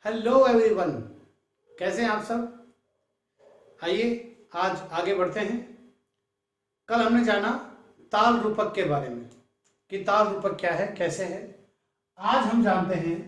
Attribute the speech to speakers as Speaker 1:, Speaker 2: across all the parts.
Speaker 1: Hello everyone, कैसे हैं आप सब। आइए आज आगे बढ़ते हैं। कल हमने जाना ताल रूपक के बारे में कि ताल रूपक क्या है, कैसे है। आज हम जानते हैं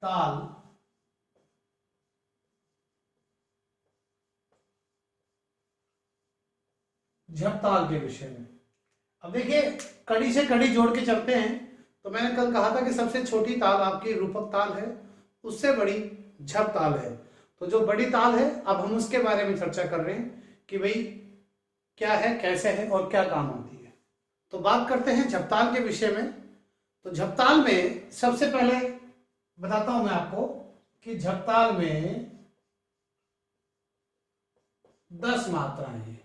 Speaker 1: ताल झपताल के विषय में। अब देखिए, कड़ी से कड़ी जोड़ के चलते हैं। तो मैंने कल कहा था कि सबसे छोटी ताल आपकी रूपक ताल है, उससे बड़ी झप ताल है। तो जो बड़ी ताल है, अब हम उसके बारे में चर्चा कर रहे हैं कि भाई क्या है, कैसे है और क्या काम आती है। तो बात करते हैं झपताल के विषय में। तो झपताल में सबसे पहले बताता हूं मैं आपको कि झपताल में 10 मात्राएं हैं।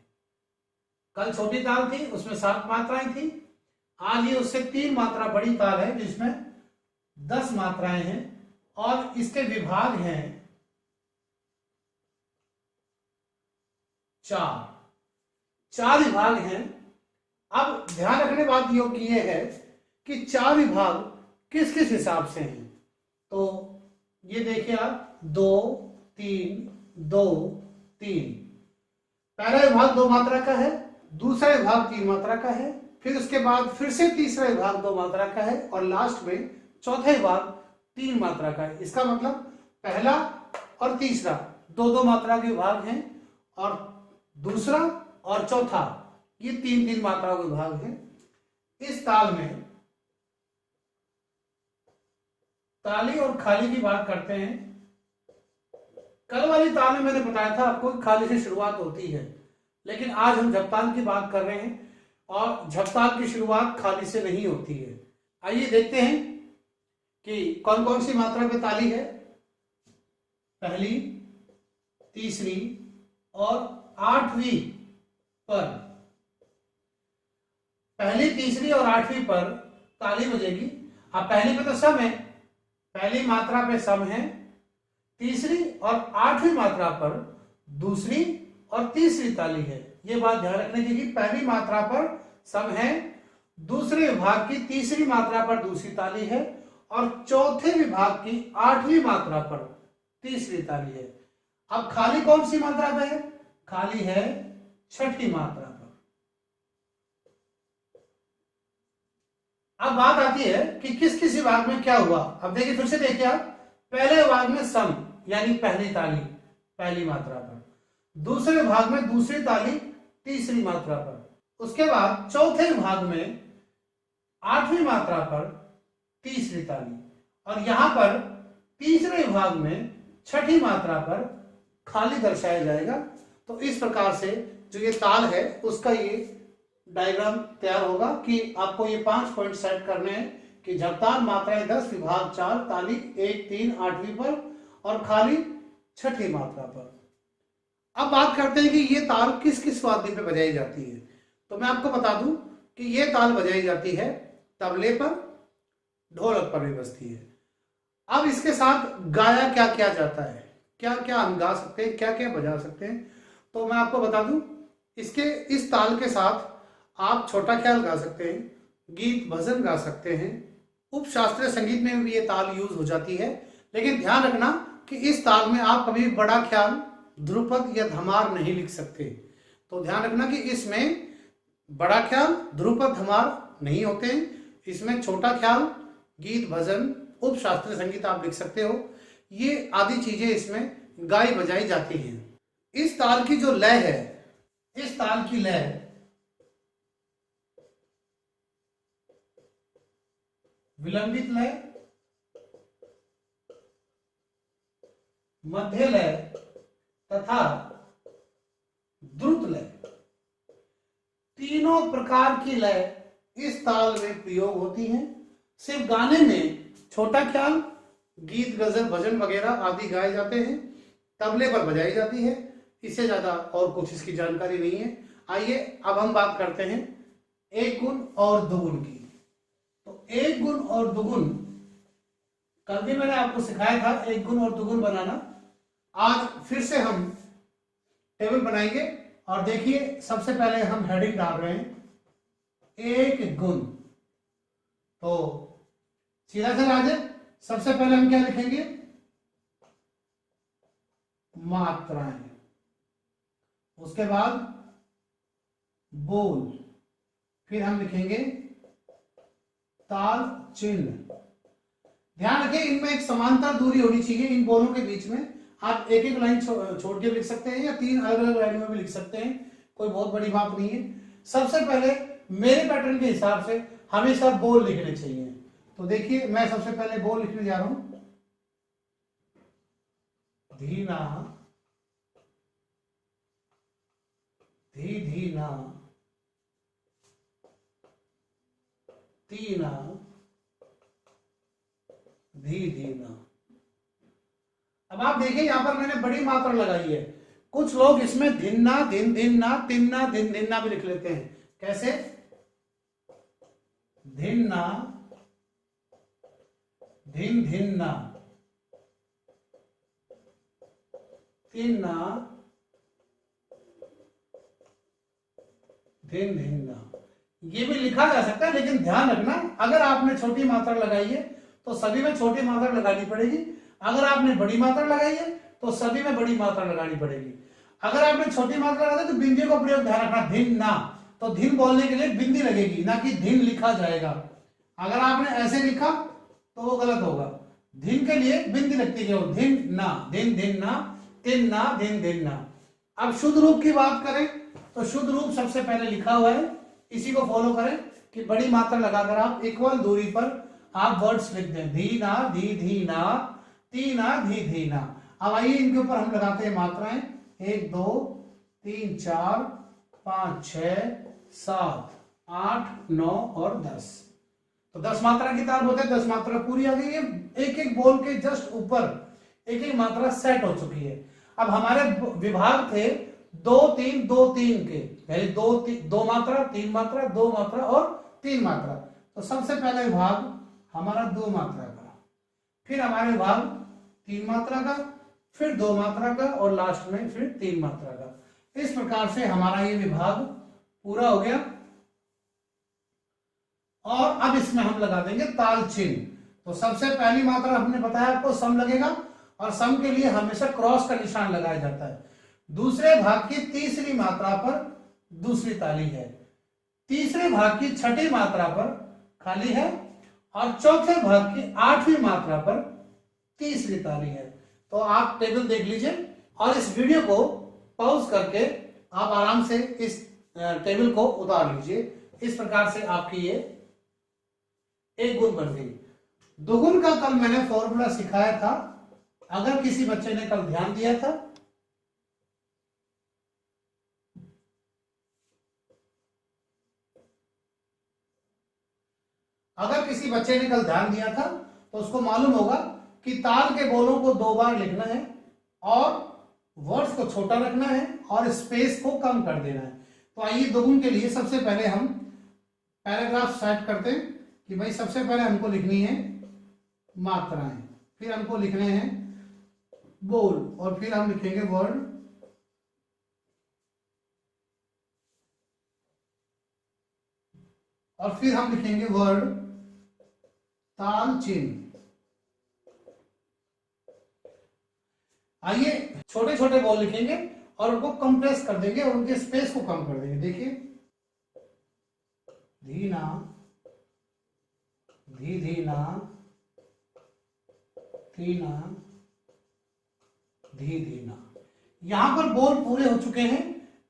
Speaker 1: कल छोटी ताल थी, उसमें 7 मात्राएं थी। आज ये उससे 3 मात्रा बड़ी ताल है जिसमें 10 मात्राएं हैं और इसके विभाग हैं 4 विभाग हैं। अब ध्यान रखने बात योग्य ये है कि 4 विभाग किस किस हिसाब से हैं। तो ये देखिए आप, 2 3 2 3। पहला विभाग 2 मात्रा का है, दूसरा विभाग 3 मात्रा का है, फिर उसके बाद फिर से तीसरा विभाग 2 मात्रा का है और लास्ट में चौथा विभाग 3 मात्रा का है। इसका मतलब पहला और तीसरा 2-2 मात्रा के विभाग हैं और दूसरा और चौथा ये 3-3 मात्रा के विभाग हैं। इस ताल में ताली और खाली की बात करते हैं। कल वाली ताल में मैंने बताया था आपको खाली से शुरुआत होती है, लेकिन आज हम झपताल की बात कर रहे हैं और झपताल की शुरुआत खाली से नहीं होती है। आइए देखते हैं कि कौन कौन सी मात्रा पे ताली है। पहली, तीसरी और 8वीं पर। पहली, तीसरी और 8वीं पर ताली बजेगी। अब पहली पे तो सम है, पहली मात्रा पे सम है। तीसरी और 8वीं मात्रा पर दूसरी और तीसरी ताली है। ये बात ध्यान रखने की कि पहली मात्रा पर सम है, दूसरे विभाग की तीसरी मात्रा पर दूसरी ताली है और चौथे विभाग की 8वीं मात्रा पर तीसरी ताली है। अब खाली कौन सी मात्रा पे है? खाली है 6ठी मात्रा पर। अब बात आती है कि किस किस विभाग में क्या हुआ। अब देखिए, फिर से देखिए आप, पहले विभाग में सम यानी पहली ताली पहली मात्रा पर, दूसरे विभाग में दूसरी ताली तीसरी मात्रा पर, उसके बाद चौथे विभाग में 8वीं मात्रा पर तीसरी ताली और यहां पर तीसरे विभाग में 6ठी मात्रा पर खाली दर्शाया जाएगा। तो इस प्रकार से जो ये ताल है उसका ये डायग्राम तैयार होगा कि आपको ये 5 पॉइंट सेट करने हैं कि झपताल मात्राएं 10, विभाग 4, ताली 1 3 8वीं पर और खाली 6ठी मात्रा पर। अब बात करते हैं कि ये ताल किस किस वाद्य पे बजाई जाती है। तो मैं आपको बता दूं कि ये ताल बजाई जाती है तबले पर, ढोलक पर भी बजती है। अब इसके साथ गाया क्या क्या जाता है, क्या क्या हम गा सकते हैं, क्या क्या बजा सकते हैं। तो मैं आपको बता दूं, इसके इस ताल के साथ आप छोटा ख्याल गा सकते हैं, गीत भजन गा सकते हैं, उपशास्त्रीय संगीत में भी ये ताल यूज हो जाती है। लेकिन ध्यान रखना कि इस ताल में आप कभी बड़ा ख्याल, ध्रुपद या धमार नहीं लिख सकते। तो ध्यान रखना कि इसमें बड़ा ख्याल, ध्रुपद, धमार नहीं होते हैं। इसमें छोटा ख्याल, गीत भजन, उपशास्त्रीय संगीत आप लिख सकते हो। ये आदि चीजें इसमें गाई बजाई जाती हैं। इस ताल की जो लय है, इस ताल की लय विलंबित लय, मध्य लय तथा द्रुत लय, तीनों प्रकार की लय इस ताल में प्रयोग होती हैं। सिर्फ गाने में छोटा ख्याल, गीत, गजल, भजन वगैरह आदि गाए जाते हैं, तबले पर बजाई जाती है। इससे ज्यादा और कुछ इसकी जानकारी नहीं है। आइए अब हम बात करते हैं एक गुण और दुगुन की। तो एक गुण और दुगुन कल भी मैंने आपको सिखाया था एक गुण और दुगुन बनाना। आज फिर से हम टेबल बनाएंगे और देखिए, सबसे पहले हम हेडिंग डाल रहे हैं एक गुण। तो सीधा सा आ जाए, सबसे पहले हम क्या लिखेंगे, मात्राएं, उसके बाद बोल, फिर हम लिखेंगे ताल चिन्ह। ध्यान रखिए इनमें एक समांतर दूरी होनी चाहिए इन बोलों के बीच में। आप एक एक लाइन छोड़ के लिख सकते हैं या 3 अलग अलग लाइनों में भी लिख सकते हैं, कोई बहुत बड़ी बात नहीं है। सबसे पहले मेरे पैटर्न के हिसाब से हमेशा बोल लिखने चाहिए। तो देखिए मैं सबसे पहले बोल लिखने जा रहा हूं, धीना, धी धीना, तीना, धी धीना। अब आप देखिए यहां पर मैंने बड़ी मात्रा लगाई है। कुछ लोग इसमें धिन्ना, धिन धिन्ना, तिन्ना, धिन धिन्ना भी लिख लेते हैं। कैसे? धिन्ना, धिन धिन्ना, तिन्ना, धिन धिन्ना, ये भी लिखा जा सकता है। लेकिन ध्यान रखना अगर आपने छोटी मात्रा लगाई है तो सभी में छोटी मात्रा लगानी पड़ेगी। अगर आपने बड़ी मात्रा लगाई है तो सभी में बड़ी मात्रा लगानी पड़ेगी। अगर आपने छोटी मात्रा लगाई तो बिंदी का प्रयोग ध्यान रखना, धिन ना, तो धिन बोलने के लिए बिंदी लगेगी, ना कि धिन लिखा जाएगा। अगर आपने ऐसे लिखा तो वो गलत होगा। धिन के लिए बिंदी लगती है, धिन ना, धिन धिन ना, तिन ना, धिन धिन ना। अब शुद्ध रूप की बात करें तो शुद्ध रूप सबसे पहले लिखा हुआ है, इसी को फॉलो करें कि बड़ी मात्रा लगाकर आप इक्वल दूरी पर आप वर्ड्स लिख दें, धी ना, धी धी ना, ती ना, धी धी ना। अब आइए इनके ऊपर हम लगाते हैं मात्राएं, 1 2 3 4 5 6 7 8 9 और 10। तो 10 मात्रा की ताल होते हैं, 10 मात्रा पूरी आ गई है। एक एक बोल के जस्ट ऊपर एक एक मात्रा सेट हो चुकी है। अब हमारे विभाग थे 2 3 2 3 के, पहले 2 मात्रा, 3 मात्रा, 2 मात्रा और 3 मात्रा। तो सबसे पहले विभाग हमारा 2 मात्रा का, फिर हमारे विभाग 3 मात्रा का, फिर 2 मात्रा का और लास्ट में फिर 3 मात्रा का। इस प्रकार से हमारा ये विभाग पूरा हो गया। और अब इसमें हम लगा देंगे ताल चिन्ह। तो सबसे पहली मात्रा हमने बताया आपको सम लगेगा, और सम के लिए हमेशा क्रॉस का निशान लगाया जाता है। दूसरे भाग की तीसरी मात्रा पर दूसरी ताली है, तीसरे भाग की छठी मात्रा पर खाली है, और चौथे भाग की 8वीं मात्रा पर तीसरी ताली है। तो आप टेबल देख लीजिए और इस वीडियो को पॉज करके आप आराम से इस टेबल को उतार लीजिए। इस प्रकार से आपकी ये एक गुण बन गई। दोगुण का कल मैंने फॉर्मूला सिखाया था, अगर किसी बच्चे ने कल ध्यान दिया था तो उसको मालूम होगा कि ताल के बोलों को 2 बार लिखना है और वर्ड्स को छोटा रखना है और स्पेस को कम कर देना है। तो आइए दोगुण के लिए सबसे पहले हम पैराग्राफ सेट करते हैं कि भाई सबसे पहले हमको लिखनी है मात्राएं, फिर हमको लिखने हैं बोल, और फिर हम लिखेंगे वर्ड, और फिर हम लिखेंगे वर्ड ताल चिन्ह। आइए छोटे छोटे बॉल लिखेंगे और उनको कंप्रेस कर देंगे और उनके स्पेस को कम कर देंगे। देखिए धीना, धी धीना, थीना, धी धीना। यहां पर बॉल पूरे हो चुके हैं,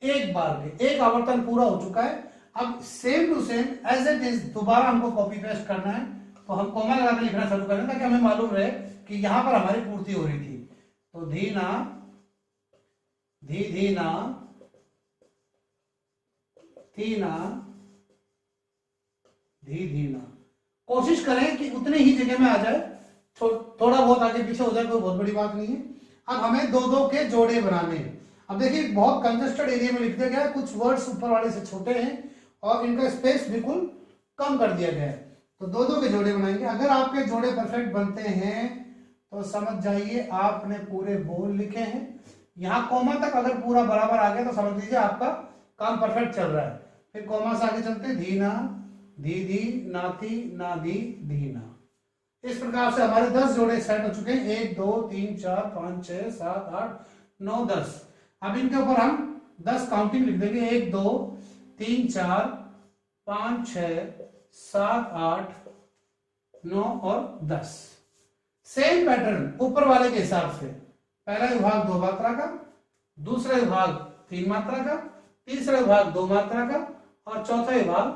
Speaker 1: एक बार के एक आवर्तन पूरा हो चुका है। अब same to same as it is दोबारा हमको कॉपी पेस्ट करना है। तो हम कॉमा लगा के लिखना शुरू करें ताकि हमें मालूम रहे कि यहां पर हमारी पूर्ति हो रही थी। तो धीना, धी धीना, थीना, धी धीना। कोशिश करें कि उतने ही जगह में आ जाए, थोड़ा बहुत आगे पीछे हो जाए कोई बहुत बड़ी बात नहीं है। अब हमें 2-2 के जोड़े बनाने हैं। अब देखिए बहुत कंजेस्टेड एरिया में लिख दिया गया है, कुछ वर्ड्स ऊपर वाले से छोटे हैं और इनका स्पेस बिल्कुल कम कर दिया गया है। तो 2-2 के जोड़े बनाएंगे। अगर आपके जोड़े परफेक्ट बनते हैं तो समझ जाइए आपने पूरे बोल लिखे हैं। यहाँ कोमा तक अगर पूरा बराबर आ गया तो समझ लीजिए आपका काम परफेक्ट चल रहा है। फिर कोमा से आगे चलते हैं, धीना, दीदी, नाती, नादी, दीना। इस प्रकार से हमारे 10 जोड़े सेट हो चुके हैं। 1 2 3 4 5 6 7 8 9 10। अब इनके ऊपर हम 10 काउंटिंग लिख देंगे, 1 2 3 4 5 6 7 8 9 और 10। सेम पैटर्न ऊपर वाले के हिसाब से, पहला विभाग 2 मात्रा का, दूसरा विभाग 3 मात्रा का, तीसरा विभाग 2 मात्रा का और चौथा विभाग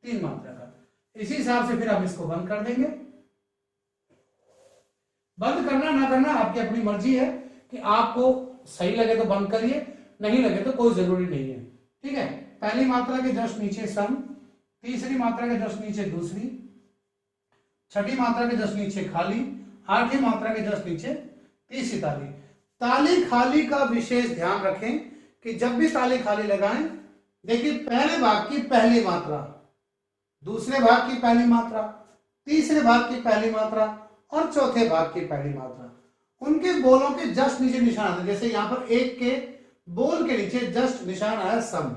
Speaker 1: 3 मात्रा का। इसी हिसाब से फिर हम इसको बंद कर देंगे। बंद करना ना करना आपकी अपनी मर्जी है, कि आपको सही लगे तो बंद करिए, नहीं लगे तो कोई जरूरी नहीं है। ठीक है, पहली मात्रा के जस्ट नीचे सम, तीसरी मात्रा के जस्ट नीचे दूसरी, छठी मात्रा के जस्ट नीचे खाली, आठवीं मात्रा के जस्ट नीचे तीसरी ताली। ताली खाली का विशेष ध्यान रखें कि जब भी ताली खाली लगाएं, देखिए पहले भाग की पहली मात्रा, दूसरे भाग की पहली मात्रा, तीसरे भाग की पहली मात्रा और चौथे भाग की पहली मात्रा, उनके बोलों के जस्ट नीचे निशान आता है। जैसे यहाँ पर 1 के बोल के नीचे जस्ट निशान आया सम,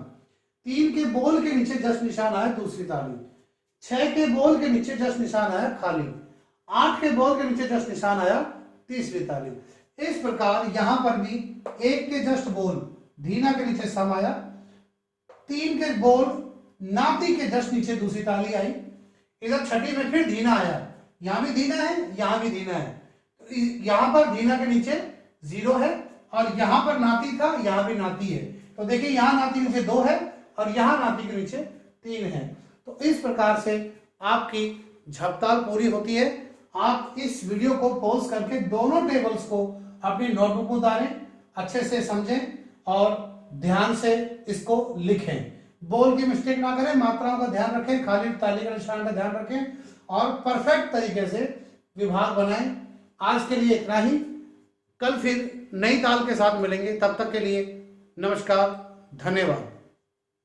Speaker 1: 3 के बोल के नीचे जस्ट निशान आया दूसरी ताली, 6 के बोल के नीचे जस्ट निशान आया खाली, 8 के बोल के नीचे जस्ट निशान आया तीसरी ताली। इस प्रकार यहां पर भी 1 के जस्ट बोल धीना के नीचे सम आया, 3 के बोल नाती के जस्ट नीचे दूसरी ताली आई, इधर छठी में फिर धीना आया, यहां भी धीना है, यहां भी धीना है, तो यहां पर धीना के नीचे 0 है और यहां पर नाती था, यहां भी नाती है। तो देखिए यहां नाती के नीचे 2 है और यहां नाती के नीचे 3 है। तो इस प्रकार से आपकी झपताल पूरी होती है। आप इस वीडियो को पॉज करके दोनों टेबल्स को अपनी नोटबुक में उतारें, अच्छे से समझें और ध्यान से इसको लिखें। बोल की मिस्टेक ना करें, मात्राओं का ध्यान रखें, खाली ताली का निशान का ध्यान रखें और परफेक्ट तरीके से विभाग बनाएं। आज के लिए इतना ही, कल फिर नई ताल के साथ मिलेंगे। तब तक के लिए नमस्कार, धन्यवाद।